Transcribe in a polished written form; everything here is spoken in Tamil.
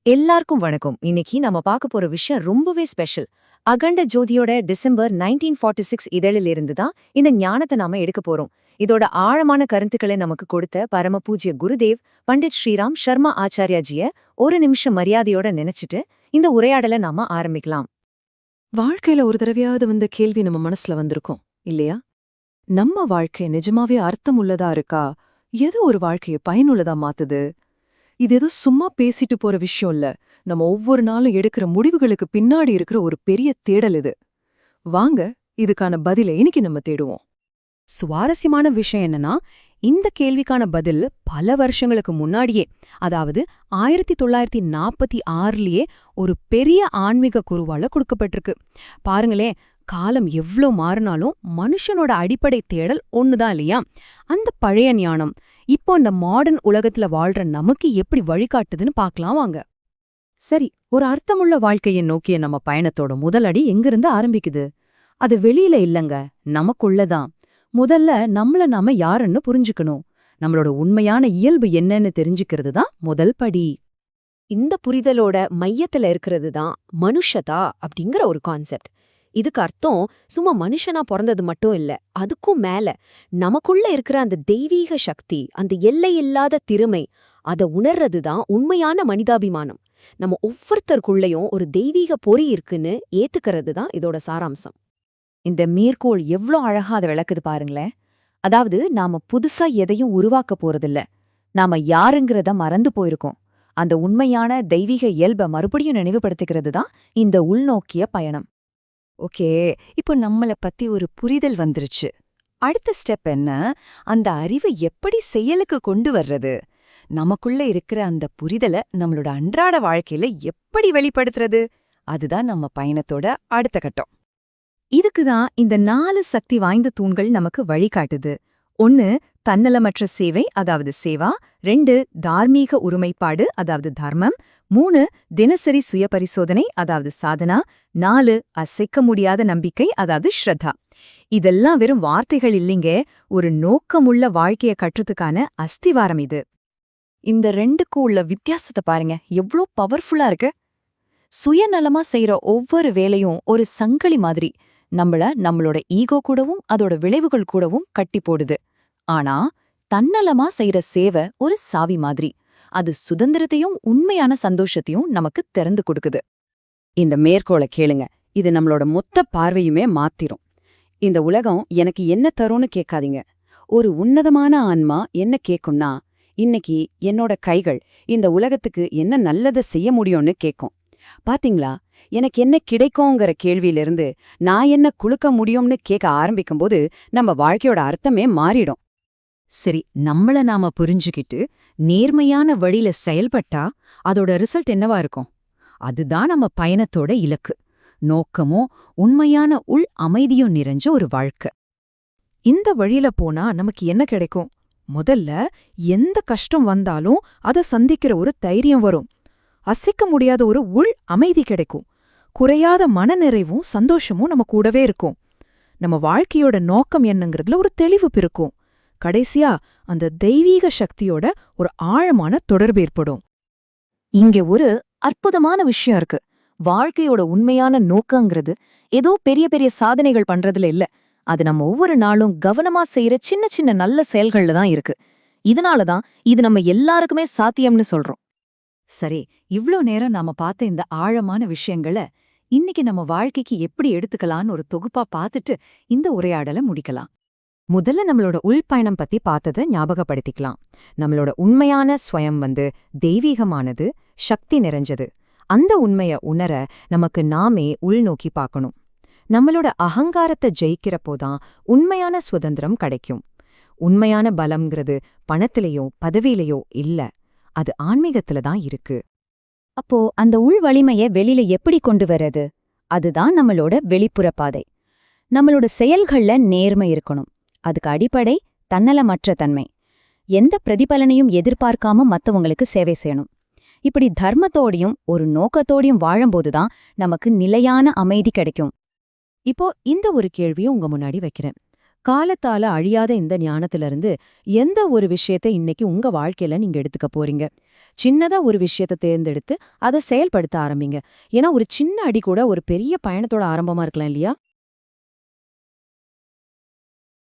எல்லாருக்கும் வணக்கம். இன்னைக்கு நம்ம பார்க்க போற விஷயம் ரொம்பவே ஸ்பெஷல். அகண்ட ஜோதியோட டிசம்பர் 1946 இதழிலிருந்து தான் இந்த ஞானத்தை நாம எடுக்க போறோம். இதோட ஆழமான கருத்துக்களை நமக்கு கொடுத்த பரம பூஜ்ய குருதேவ் பண்டிட் ஸ்ரீராம் சர்மா ஆச்சாரியாஜிய ஒரு நிமிஷம் மரியாதையோட நினைச்சிட்டு இந்த உரையாடலை நாம ஆரம்பிக்கலாம். வாழ்க்கையில ஒரு தடவையாவது வந்த கேள்வி நம்ம மனசுல வந்திருக்கும் இல்லையா? நம்ம வாழ்க்கை நிஜமாவே அர்த்தம் உள்ளதா இருக்கா? எது ஒரு வாழ்க்கையை பயனுள்ளதா மாத்துது? இது ஏதோ சும்மா பேசிட்டு போற விஷயம் இல்ல. நம்ம ஒவ்வொரு நாளும் எடுக்கிற முடிவுகளுக்கு பின்னாடி இருக்கிற ஒரு பெரிய தேடல் இது. வாங்க, இதுக்கான பதிலை இன்னைக்கு நம்ம தேடுவோம். சுவாரஸ்யமான விஷயம் என்னன்னா, இந்த கேள்விக்கான பதில் பல வருஷங்களுக்கு முன்னாடியே, அதாவது 1946லயே ஒரு பெரிய ஆன்மீக குருவால கொடுக்கப்பட்டிருக்கு. பாருங்களேன், காலம் எவ்ளோ மாறினாலும் மனுஷனோட அடிப்படை தேடல் ஒண்ணுதான் இல்லையா? அந்த பழைய ஞானம் இப்போ இந்த மாடர்ன் உலகத்துல வாழ்ற நமக்கு எப்படி வழிகாட்டுதுன்னு பார்க்கலாம் வாங்க. சரி, ஒரு அர்த்தமுள்ள வாழ்க்கையை நோக்கிய நம்ம பயணத்தோட முதல் அடி எங்கிருந்து ஆரம்பிக்குது? அது வெளியில இல்லங்க, நமக்குள்ளதான். முதல்ல நம்மள நாம யாருன்னு புரிஞ்சுக்கணும். நம்மளோட உண்மையான இயல்பு என்னன்னு தெரிஞ்சுக்கிறது தான் முதல் படி. இந்த புரிதலோட மையத்துல இருக்கிறது தான் மனுஷதா அப்படிங்கிற ஒரு கான்செப்ட். இதுக்கு அர்த்தம் சும்மா மனுஷனா பிறந்தது மட்டும் இல்ல, அதுக்கும் மேல நமக்குள்ள இருக்கிற அந்த தெய்வீக சக்தி, அந்த எல்லையில்லாத திறமை, அதை உணர்றது தான் உண்மையான மனிதாபிமானம். நம்ம ஒவ்வொருத்தருக்குள்ளயும் ஒரு தெய்வீக பொறி இருக்குன்னு ஏத்துக்கிறது தான் இதோட சாராம்சம். இந்த மேற்கோள் எவ்ளோ அழகா அதை விளக்குது பாருங்களேன். அதாவது நாம புதுசா எதையும் உருவாக்க போறதில்ல, நாம யாருங்கிறத மறந்து போயிருக்கோம். அந்த உண்மையான தெய்வீக இயல்பை மறுபடியும் நினைவுபடுத்திக்கிறது தான் இந்த உள்நோக்கிய பயணம். ஓகே, இப்போ நம்மள பத்தி ஒரு புரிதல் வந்துருச்சு. அடுத்த ஸ்டெப் என்ன? அந்த அறிவை எப்படி செயலுக்கு கொண்டு வர்றது? நமக்குள்ள இருக்கிற அந்த புரிதலை நம்மளோட அன்றாட வாழ்க்கையில எப்படி வெளிப்படுத்துறது? அதுதான் நம்ம பயணத்தோட அடுத்த கட்டம். இதுக்குதான் இந்த 4 சக்தி வாய்ந்த தூண்கள் நமக்கு வழிகாட்டுது. 1 தன்னலமற்ற சேவை, அதாவது சேவா. 2 தார்மீக ஒருமைப்பாடு, அதாவது தர்மம். 3 தினசரி சுயபரிசோதனை, அதாவது சாதனா. 4 அசைக்க முடியாத நம்பிக்கை, அதாவது ஸ்ரத்தா. இதெல்லாம் வெறும் வார்த்தைகள் இல்லைங்க, ஒரு நோக்கமுள்ள வாழ்க்கைய கட்டுறதுக்கான அஸ்திவாரம் இது. இந்த 2க்கும் உள்ள வித்தியாசத்தை பாருங்க, எவ்ளோ பவர்ஃபுல்லா இருக்கு. சுயநலமா செய்யற ஒவ்வொரு வேலையும் ஒரு சங்கிலி மாதிரி நம்மளோட ஈகோ கூடவும் அதோட விளைவுகள் கூடவும் கட்டி போடுது. ஆனா தன்னலமா செய்யற சேவை ஒரு சாவி மாதிரி, அது சுதந்திரத்தையும் உண்மையான சந்தோஷத்தையும் நமக்கு திறந்து கொடுக்குது. இந்த மேற்கோளை கேளுங்க, இது நம்மளோட மொத்த பார்வையுமே மாத்திரும். இந்த உலகம் எனக்கு என்ன தரும்னு கேட்காதீங்க, ஒரு உன்னதமான ஆன்மா என்ன கேக்கும்னா, இன்னைக்கு என்னோட கைகள் இந்த உலகத்துக்கு என்ன நல்லதை செய்ய முடியும்னு கேக்கும். பாத்தீங்களா, எனக்கு என்ன கிடைக்குங்கிற கேள்வியிலிருந்து நான் என்ன குளுக்க முடியும்னு கேட்க ஆரம்பிக்கும்போது நம்ம வாழ்க்கையோட அர்த்தமே மாறிடும். சரி, நம்மள நாம புரிஞ்சுக்கிட்டு நேர்மையான வழியில செயல்பட்டா அதோட ரிசல்ட் என்னவா இருக்கும்? அதுதான் நம்ம பயணத்தோட இலக்கு. நோக்கமும் உண்மையான உள் அமைதியும் நிறைஞ்ச ஒரு வாழ்க்கை. இந்த வழியில போனா நமக்கு என்ன கிடைக்கும்? முதல்ல, எந்த கஷ்டம் வந்தாலும் அதை சந்திக்கிற ஒரு தைரியம் வரும். அசைக்க முடியாத ஒரு உள் அமைதி கிடைக்கும். குறையாத மனநிறைவும் சந்தோஷமும் நம்ம கூடவே இருக்கும். நம்ம வாழ்க்கையோட நோக்கம் என்னங்கிறதுல ஒரு தெளிவு பிறக்கும். கடைசியா அந்த தெய்வீக சக்தியோட ஒரு ஆழமான தொடர்பு ஏற்படும். இங்க ஒரு அற்புதமான விஷயம் இருக்கு. வாழ்க்கையோட உண்மையான நோக்கங்கிறது ஏதோ பெரிய பெரிய சாதனைகள் பண்றதுல இல்ல, அது நம்ம ஒவ்வொரு நாளும் கவனமா செய்யற சின்ன சின்ன நல்ல செயல்கள்ல தான் இருக்கு. இதனாலதான் இது நம்ம எல்லாருக்குமே சாத்தியம்னு சொல்றோம். சரி, இவ்ளோ நேரம் நாம பார்த்த இந்த ஆழமான விஷயங்களை இன்னைக்கு நம்ம வாழ்க்கைக்கு எப்படி எடுத்துக்கலான்னு ஒரு தொகுப்பா பார்த்துட்டு இந்த உரையாடலை முடிக்கலாம். முதல்ல நம்மளோட உள்பயணம் பத்தி பார்த்ததை ஞாபகப்படுத்திக்கலாம். நம்மளோட உண்மையான ஸ்வயம் தெய்வீகமானது, சக்தி நிறைஞ்சது. அந்த உண்மைய உணர நமக்கு நாமே உள்நோக்கி பார்க்கணும். நம்மளோட அகங்காரத்தை ஜெயிக்கிறப்போதான் உண்மையான சுதந்திரம் கிடைக்கும். உண்மையான பலம்ங்கிறது பணத்திலேயோ பதவியிலேயோ இல்ல, அது ஆன்மீகத்துல தான் இருக்கு. அப்போ அந்த உள் வலிமையை வெளியில எப்படி கொண்டு வர்றது? அதுதான் நம்மளோட வெளிப்புற பாதை. நம்மளோட செயல்கள்ல நேர்மை இருக்கணும். அதுக்கு அடிப்படை தன்னலமற்ற தன்மை. எந்த பிரதிபலனையும் எதிர்பார்க்காம மத்தவங்களுக்கு சேவை செய்யணும். இப்படி தர்மத்தோடையும் ஒரு நோக்கத்தோடையும் வாழும்போதுதான் நமக்கு நிலையான அமைதி கிடைக்கும். இப்போ இந்த ஒரு கேள்வியும் உங்க முன்னாடி வைக்கிறேன். காலத்தால அழியாத இந்த ஞானத்திலிருந்து எந்த ஒரு விஷயத்தை இன்னைக்கு உங்க வாழ்க்கையில நீங்க எடுத்துக்க போறீங்க? சின்னதா ஒரு விஷயத்தை தேர்ந்தெடுத்து அதை செயல்படுத்த ஆரம்பிங்க. ஏன்னா ஒரு சின்ன அடி கூட ஒரு பெரிய பயணத்தோட ஆரம்பமா இருக்கலாம் இல்லையா?